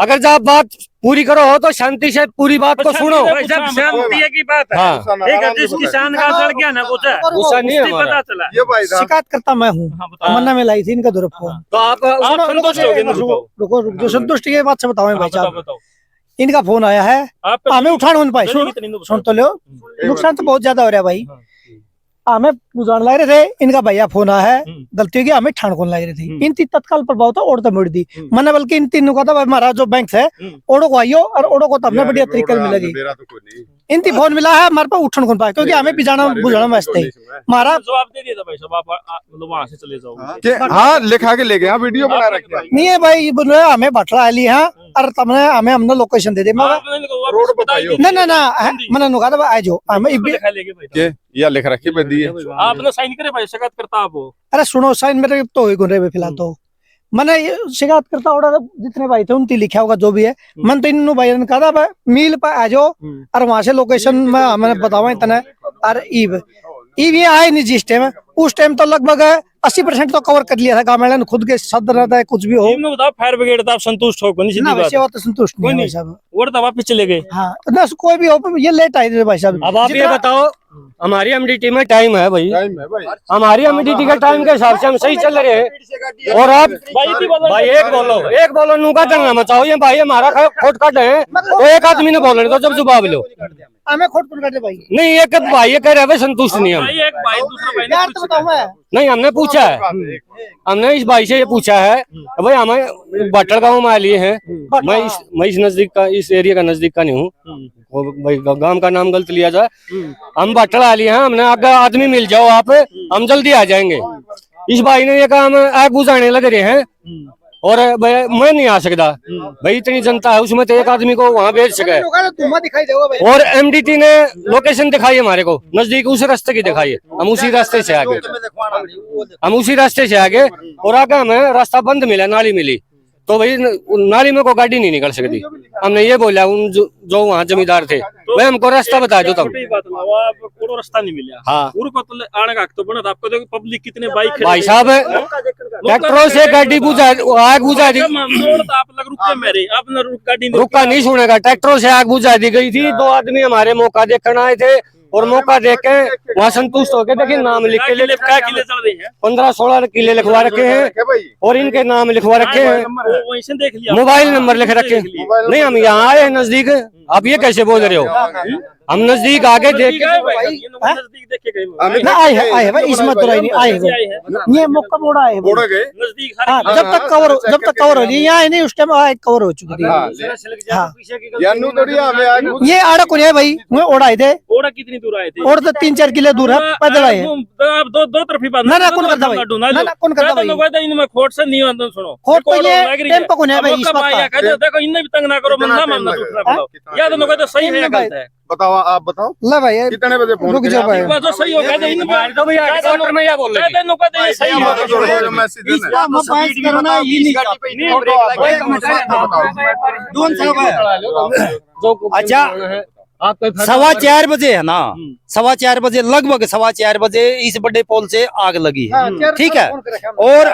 [SPEAKER 1] अगर जब आप बात पूरी करो हो तो शांति से पूरी बात को सुनो।
[SPEAKER 5] जब शांति की बात है,
[SPEAKER 1] हाँ
[SPEAKER 5] ठीक है, जिस किसान का सड़ गया ना
[SPEAKER 1] गुस्सा नहीं है हमारा।
[SPEAKER 5] पता चला
[SPEAKER 4] शिकायत करता मैं हूँ, तमन्ना में लाई थी इनका दुरुप फोन।
[SPEAKER 1] तो आप
[SPEAKER 5] संतुष्ट हो गए ना?
[SPEAKER 4] रुको जो संतुष्टि की बात से बताओ भाई साहब,
[SPEAKER 5] बताओ
[SPEAKER 4] इनका फोन आया है,
[SPEAKER 5] आप
[SPEAKER 4] हमें उठाना उन पाए, सुन तो लो, नुकसान तो बहुत ज्यादा हो रहा है भाई। हमें बुझाने लग रहे थे, इनका भैया फोन आया है, गलती होगी, हमें ठाण कौन लग रही थी। इन तीन तत्काल प्रभाव था ओढ़ तो मोड़ दी मैंने, बल्कि इन तीनों का था हमारा जो बैंक है ओढ़ो को आइयो और ओढ़ो को तब बढ़िया तरीके से मिलेगी। इन तीन फोन मिला है हमारे पास उठन कौन पाए, क्योंकि हमें पिजाना बुझाना वास्ते हमारा
[SPEAKER 5] जवाब दे दिया था भाई साहब, आप मतलब वहां से चले जाओ।
[SPEAKER 3] हाँ लिखा के ले गए, वीडियो बना रखे हैं।
[SPEAKER 4] नहीं है भाई, बोल रहे हमें भटरा आली है और तमने हमें हमने लोकेशन दे दी।
[SPEAKER 5] रोड बताइए
[SPEAKER 4] ना ना ना मैंने नुका था आ जाओ हमें
[SPEAKER 5] लिखा लेके भाई
[SPEAKER 3] या लिख रखी पे दिए,
[SPEAKER 5] आपने साइन करे भाई, शिकायत करता आप हो।
[SPEAKER 4] अरे सुनो साइन मेरे तो ही गुन रहे फिलहाल तो मैंने ये शिकायत करता ऑर्डर जितने भाई थे उनकी लिखा होगा जो भी है। मन तो इन भाई ने कहा था मील पर आ जाओ और वहां से लोकेशन में मैंने बतावा इतना और ईब ये आए नहीं जिस टाइम, उस टाइम तो लगभग 80% तो कवर कर लिया था गाँव वाले ने खुद के सद रहता है कुछ भी हो।
[SPEAKER 5] बताओ फायर ब्रिगेड था, आप संतुष्ट हो नहीं?
[SPEAKER 4] ना वैसे तो संतुष्ट नहीं भाई साहब,
[SPEAKER 5] और तो वापस चले गए।
[SPEAKER 4] हाँ ना कोई भी हो, ये लेट आए थे भाई साहब।
[SPEAKER 1] अब आप ये बताओ, हमारी एमडीटी में टाइम है भाई, हमारी एमडीटी के टाइम के हिसाब से हम सही चल रहे हैं, और आप भाई एक बोलो नू का दंगा मचाओ, ये भाई हमारा खोट कट है तो एक आदमी ने बोलने तो जब जवाब लो।
[SPEAKER 4] हमें खोट कर दे भाई,
[SPEAKER 1] नहीं एक भाई ये कह रहे हैं संतुष्ट नहीं हम,
[SPEAKER 5] एक भाई दूसरा भाई
[SPEAKER 4] यार तो बताओ मैं
[SPEAKER 1] नहीं हमने पूछा है, हमने इस भाई से ये पूछा है भाई हमें भट्टल गाँव में आ लिए हैं, मैं इस नजदीक का, इस एरिया का नजदीक का नहीं हूँ, वो भाई गांव का नाम गलत लिया जाए, हम भट्टल आ लिए हैं, हमने आगे आदमी मिल जाओ आप, हम जल्दी आ जाएंगे। इस भाई ने ये कहा हम आग बुझाने लग रहे हैं और मैं नहीं आ सकता भाई, इतनी जनता है उसमें तो एक आदमी को वहाँ भेज सके।
[SPEAKER 4] दिखाई देगा भाई,
[SPEAKER 1] और एमडीटी ने लोकेशन दिखाई हमारे को नजदीक, उस रास्ते की दिखाई, हम उसी रास्ते से आगे, हम उसी रास्ते से आगे, और आगे हमें रास्ता बंद मिला, नाली मिली, तो भाई नाली में को गाड़ी नहीं निकल सकती। हमने ये बोला उन जो वहाँ जमींदार थे, भाई हमको रास्ता बता दो तब।
[SPEAKER 5] आपको रास्ता नहीं मिला,
[SPEAKER 1] हाँ
[SPEAKER 5] आने का तो बना था आपको, देखो पब्लिक कितने बाइक
[SPEAKER 1] भाई साहब ट्रैक्टरों से गाड़ी बुझा, आग बुझा दी,
[SPEAKER 5] आप लग रुके मेरे, आपने गाड़ी
[SPEAKER 1] रुका नहीं सुनेगा, ट्रैक्टरों से आग बुझा दी गई थी। दो आदमी हमारे मौका देखने आए थे और मौका देख के वहाँ संतुष्ट होके देखिए नाम लिख के
[SPEAKER 5] किले चल रही है,
[SPEAKER 1] 15-16 किले लिखवा रखे हैं और इनके नाम लिखवा रखे हैं,
[SPEAKER 5] वहीं से देख लिया,
[SPEAKER 1] मोबाइल नंबर लिख रखे हैं। नहीं हम यहाँ आए हैं नजदीक, आप ये कैसे बोल रहे हो? हम नजदीक आगे देख
[SPEAKER 5] नजदीक देख के गए
[SPEAKER 4] ना आए है भाई, इसमें तो नहीं आए हैं, ये मौका मोड़ा है
[SPEAKER 5] नजदीक।
[SPEAKER 4] हाँ जब तक कवर हो जाए, यहाँ नहीं उस टाइम कवर हो चुकी थी। हाँ ये आड़ा को है भाई, मैं ओढ़ाए थे,
[SPEAKER 5] ओड़ा कितनी दूर आए थे?
[SPEAKER 4] और तो 3-4 किले दूर है, पैदल आए हैं।
[SPEAKER 5] दो तरफी बात
[SPEAKER 4] ना कौन करता भाई, ना कौन करता भाई,
[SPEAKER 5] इनमें खोट से नहीं आंदो, सुनो
[SPEAKER 4] खोट तो ये टेम्पो को नहीं है भाई, इस बात का
[SPEAKER 5] देखो इन्हें भी तंग ना करो, ना मानना दूसरा बताओ, या दोनों का तो सही है गलत है,
[SPEAKER 3] बताओ आप बताओ
[SPEAKER 4] ला भाई
[SPEAKER 3] कितने बजे फोन
[SPEAKER 4] रुक जाओ भाई,
[SPEAKER 5] जो सही हो कहते इन
[SPEAKER 1] तो भैया डॉक्टर में क्या बोल रहे हैं?
[SPEAKER 5] कहते सही है,
[SPEAKER 4] इसका मपाइस करना ये नहीं अच्छा 4:15 बजे है ना, 4:15 बजे लगभग 4:15 बजे इस बड़े पोल से आग लगी है, ठीक है, और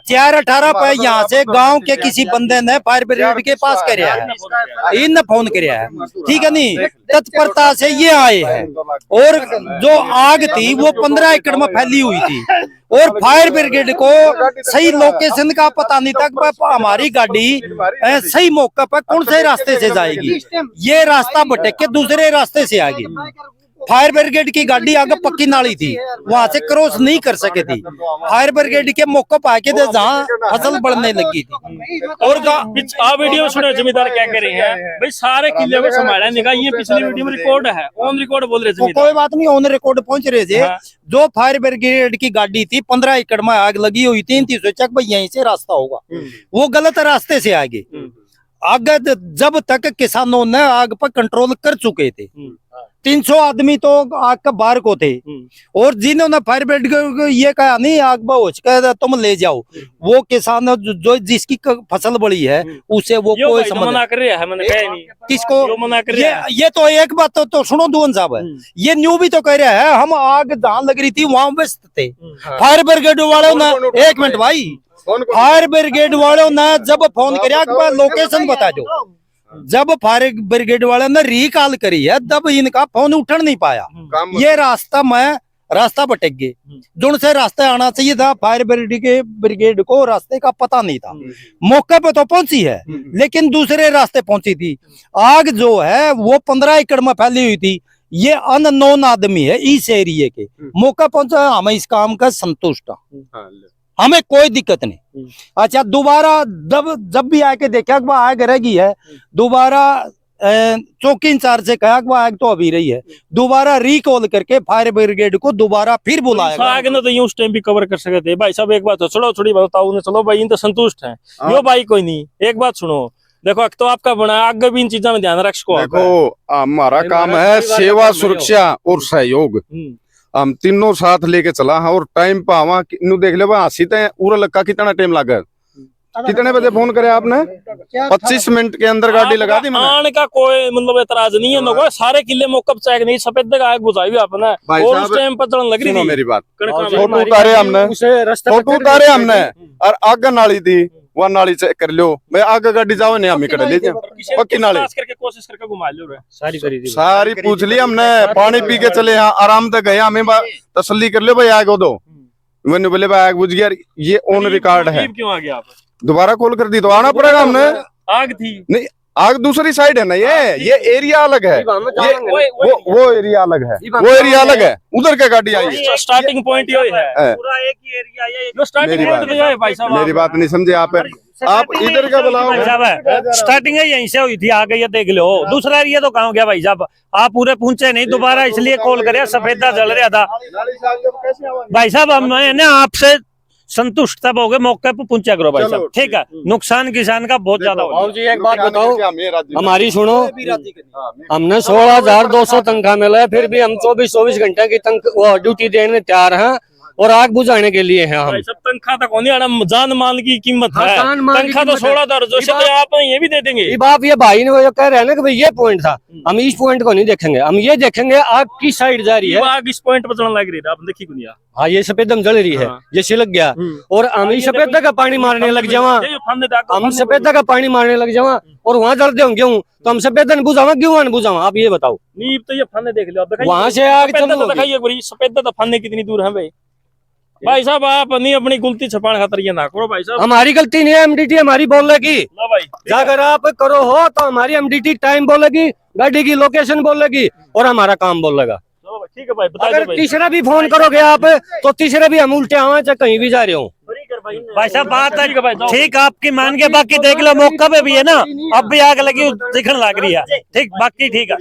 [SPEAKER 4] 4:18 पे यहाँ से गांव के किसी बंदे ने फायर ब्रिगेड के पास कराया है, इन फोन कराया है, ठीक है नहीं, तत्परता से ये आए हैं, और जो आग थी वो 15 एकड़ में फैली हुई थी, और फायर ब्रिगेड को सही लोकेशन का पता नहीं था, हमारी गाड़ी सही मौके पर कौन से रास्ते से जाएगी, ये रास्ता भटक के दूसरे रास्ते से आ गई। फायर ब्रिगेड की गाड़ी आगे पक्की नाली थी, वहां से क्रॉस नहीं कर सके थी, फायर ब्रिगेड के मौके पर आके जहाँ फसल बढ़ने लगी थी।
[SPEAKER 5] और आप वीडियो सुनो जमींदार क्या कह रहे हैं भाई, सारे किले को संभाला निकाह, ये पिछली वीडियो में रिकॉर्ड है, ऑन रिकॉर्ड बोल रहे थे,
[SPEAKER 4] कोई बात नहीं, ऑन रिकॉर्ड पहुंच रहे थे। जो फायर ब्रिगेड की गाड़ी थी 15 एकड़ में आग लगी हुई थी, 300 चक भाई यहीं से रास्ता होगा, वो गलत रास्ते से आगे आग जब तक किसानों ने आग पर कंट्रोल कर चुके थे, 300 आदमी तो आग का बाहर को थे, और जिन्होंने फायर ब्रिगेड को ये कहा नहीं आग बहुत कर तुम ले जाओ, वो किसान जो जिसकी फसल बड़ी है उसे वो कोई समझ
[SPEAKER 5] मना कर रहा है, मैंने कहा नहीं
[SPEAKER 4] किसको
[SPEAKER 5] जो मना कर रहा है।
[SPEAKER 4] ये तो एक बात तो सुनो दुवन साहब, ये न्यू भी तो कह रहा है हम आग जहां लग रही थी वहां व्यस्त थे। फायर ब्रिगेड वालों ने, एक मिनट भाई, फायर ब्रिगेड वालों ने जब फोन किया लोकेशन बता दो, जब फायर ब्रिगेड वाले ने रिकॉल करी है तब इनका फोन उठन नहीं पाया। ये रास्ता भटक गए, जुन से रास्ते आना चाहिए था फायर ब्रिगेड को रास्ते का पता नहीं था। मौके पे तो पहुंची है लेकिन दूसरे रास्ते पहुंची थी। आग जो है वो 15 एकड़ में फैली हुई थी। ये अननोन आदमी है इस एरिया के, मौका पहुंचा, हम इस काम का संतुष्ट हैं, हमें कोई दिक्कत नहीं। अच्छा दोबारा जब भी आके देखा कि आग रहेगी है, दोबारा चौकी इंचार्ज से कहा कि आग तो अभी रही है, दोबारा रिकॉल करके फायर ब्रिगेड को दोबारा फिर बुलाया।
[SPEAKER 5] आग ने तो यूं उस टाइम भी कवर कर सके थे। भाई साहब एक बात तो छोड़ो, थोड़ी बताओ, चलो भाई इन तो संतुष्ट है यो भाई कोई नहीं। एक बात सुनो, देखो तो आपका बना आगे भी इन चीजों में ध्यान रखो।
[SPEAKER 3] देखो हमारा काम है सेवा, सुरक्षा और सहयोग, हम तीनों साथ लेके चला है। और टाइम पे आवा देख ले हसी उरा लक्का कितना टाइम लगा, कितने बजे फोन करे आपने? 25 मिनट के अंदर गाड़ी लगा दी मैंने।
[SPEAKER 5] आने का कोई मतलब एतराज नहीं है, लोगों सारे किले मौकब चेक नहीं, सफेद का आग बुझाई आपने और उस टाइम पर चलन लग रही थी।
[SPEAKER 3] मेरी बात,
[SPEAKER 5] फोटो
[SPEAKER 3] फोटो उतारे हमने और आग नाली थी, वह नाली चेक कर लो भाई, आगे गाड़ी जाओ नहीं, हम ही कर लीजिए पक्की नाली
[SPEAKER 5] करके कोशिश करके घुमा लो रे।
[SPEAKER 3] सारी पूछ ली हमने, पानी पी के चले यहाँ आराम से गए, हमें तसल्ली कर लो भाई आग दो, मैंने बोले भाई आग बुझ गया, ये ऑन रिकॉर्ड है।
[SPEAKER 5] क्यों आ गया आप?
[SPEAKER 3] दोबारा कॉल कर दी तो आना पड़ेगा हमने।
[SPEAKER 5] आग थी
[SPEAKER 3] नहीं, आग दूसरी साइड है ना, ये एरिया अलग है, ये वो एरिया अलग है, वो एरिया अलग है, उधर के गाड़ी आई है।
[SPEAKER 5] स्टार्टिंग पॉइंट ये है, पूरा एक ही एरिया है, जो स्टार्टिंग पॉइंट तो है भाई साहब।
[SPEAKER 3] मेरी बात नहीं समझे आप इधर का बुलाओ।
[SPEAKER 1] स्टार्टिंग है यहीं से हुई थी, आगे ये देख लो, दूसरा एरिया तो कहाँ गया भाई साहब? आप पूरे पहुंचे नहीं, दोबारा इसलिए कॉल करे, सफेदा जल रहा था भाई साहब। हम ना आपसे संतुष्ट तब हो गए, मौके पे पहुंचा करो भाई साहब, ठीक है? नुकसान किसान का बहुत ज्यादा हो
[SPEAKER 2] जी। एक बात बताओ हमारी, सुनो, हमने 16,200 तनख्वाह मिला है, फिर भी हम 24 घंटे की ड्यूटी देने तैयार हैं और आग बुझाने के लिए हैं हम।
[SPEAKER 5] सब तनख्वाह तक होने आना, जान माल की कीमत है, तनख्वाह तो 16,000 तो आप ये भी दे देंगे।
[SPEAKER 2] आप ये भाई ने जो कह रहे हैं ना कि भाई ये पॉइंट था, हम इस पॉइंट को नहीं देखेंगे, हम ये देखेंगे आग किस साइड जा रही है।
[SPEAKER 5] आग इस पॉइंट पर चलने लग रही है, आप देखी दुनिया।
[SPEAKER 2] हाँ ये सफेदम जल रही है, ये सिलक गया और हम ही सफेदा का पानी मारने लग जावा, हम सफेदा का पानी मारने लग जावा और वहाँ जलते होंगे गेहूं, तो हम सफेदा बुझावा गेहूं बुझावा? आप ये बताओ।
[SPEAKER 5] नहीं तो ये फन्ने देख लो,
[SPEAKER 2] वहाँ से आग
[SPEAKER 5] दिखाइए सफेदा तो फन्ने कितनी दूर है भाई साहब। आप नहीं अपनी गलती छपाने खातर ये ना करो भाई साहब।
[SPEAKER 2] हमारी गलती नहीं है, एमडीटी हमारी बोलेगी। अगर आप करो हो तो हमारी एमडीटी टाइम बोलेगी, गाड़ी की लोकेशन बोलेगी और हमारा काम बोलेगा।
[SPEAKER 5] ठीक है भाई,
[SPEAKER 2] अगर तीसरा भी फोन करोगे आप तो तीसरे भी हम उल्टे आवे चाहे कहीं भी जा रहे हो।
[SPEAKER 1] भाई साहब बात है ठीक, आपकी मान के, बाकी देख लो मौका पे भी है ना, अब भी आग लगी दिखने लग रही है, ठीक, बाकी ठीक है।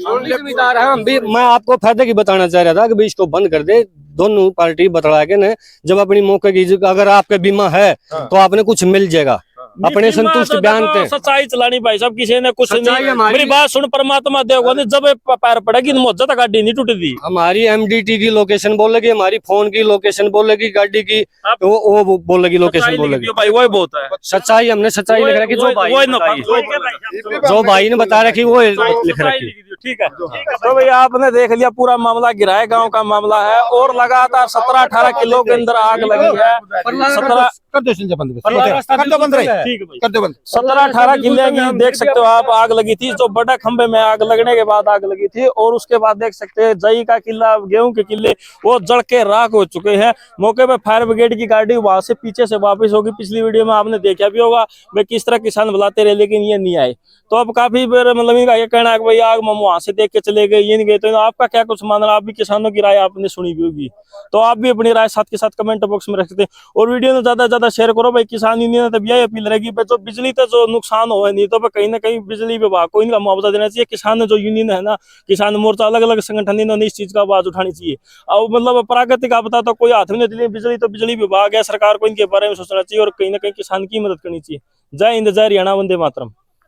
[SPEAKER 2] हम भी, मैं आपको फायदे की बताना चाह रहा था कि भाई इसको बंद कर दे, दोनों पार्टी बतला के न, जब अपनी मौके की, अगर आपके बीमा है तो आपने कुछ मिल जाएगा, अपने संतुष्ट बयान थे।
[SPEAKER 5] सच्चाई चलानी भाई साहब, किसी ने कुछ नहीं। मेरी बात सुन, परमात्मा देवगा जब पैर पड़ेगी मुझे तो गाड़ी नहीं टूटी।
[SPEAKER 2] हमारी एमडीटी की लोकेशन बोलेगी, हमारी फोन की लोकेशन बोलेगी, गाड़ी की वो बोलेगी लोकेशन बोलेगी
[SPEAKER 5] भाई, वही बहुत है
[SPEAKER 2] सच्चाई। हमने सच्चाई लिख रखी, जो भाई ने बता रखी वो लिख रखी,
[SPEAKER 5] ठीक है। तो भाई आपने देख लिया पूरा मामला, गिराए गांव का मामला है और लगातार 17-18 किलो के अंदर आग लगी है। 17-18 किले की देख सकते हो आप आग लगी थी, जो बड़ा खंबे में आग लगने के बाद आग लगी थी। और उसके बाद देख सकते हैं जई का किला, गेहूं के किले वो जड़ के राख हो चुके हैं। मौके पे फायर ब्रिगेड की गाड़ी वहां से पीछे से वापस होगी, पिछली वीडियो में आपने देखा भी होगा वे किस तरह किसान बुलाते रहे लेकिन ये नहीं आए। तो अब काफी मतलब इनका ये कहना है कि भाई आग हम वहां से देख के चले गए, ये नहीं गए। तो आपका क्या कुछ मानना? आप भी किसानों की राय आपने सुनी भी होगी, तो आप भी अपनी राय साथ के साथ कमेंट बॉक्स में रख सकते हैं और वीडियो में ज्यादा से ज्यादा शेयर करो भाई। किसान यूनियन तब यही अपील रहेगी जो बिजली तो जो नुकसान हो नहीं तो कहीं ना कहीं बिजली विभाग को इनका मुआवजा देना चाहिए। किसान जो यूनियन है ना, किसान मोर्चा, अलग अलग संगठन, इन्होंने इस चीज का आवाज उठानी चाहिए। और मतलब प्राकृतिक आपदा तो कोई हाथ में नहीं दिली, बिजली तो बिजली विभाग है, सरकार को इनके बारे में सोचना चाहिए और कहीं ना कहीं किसान की मदद करनी चाहिए। जय हिंद, जय हरियाणा, वंदे मातरम।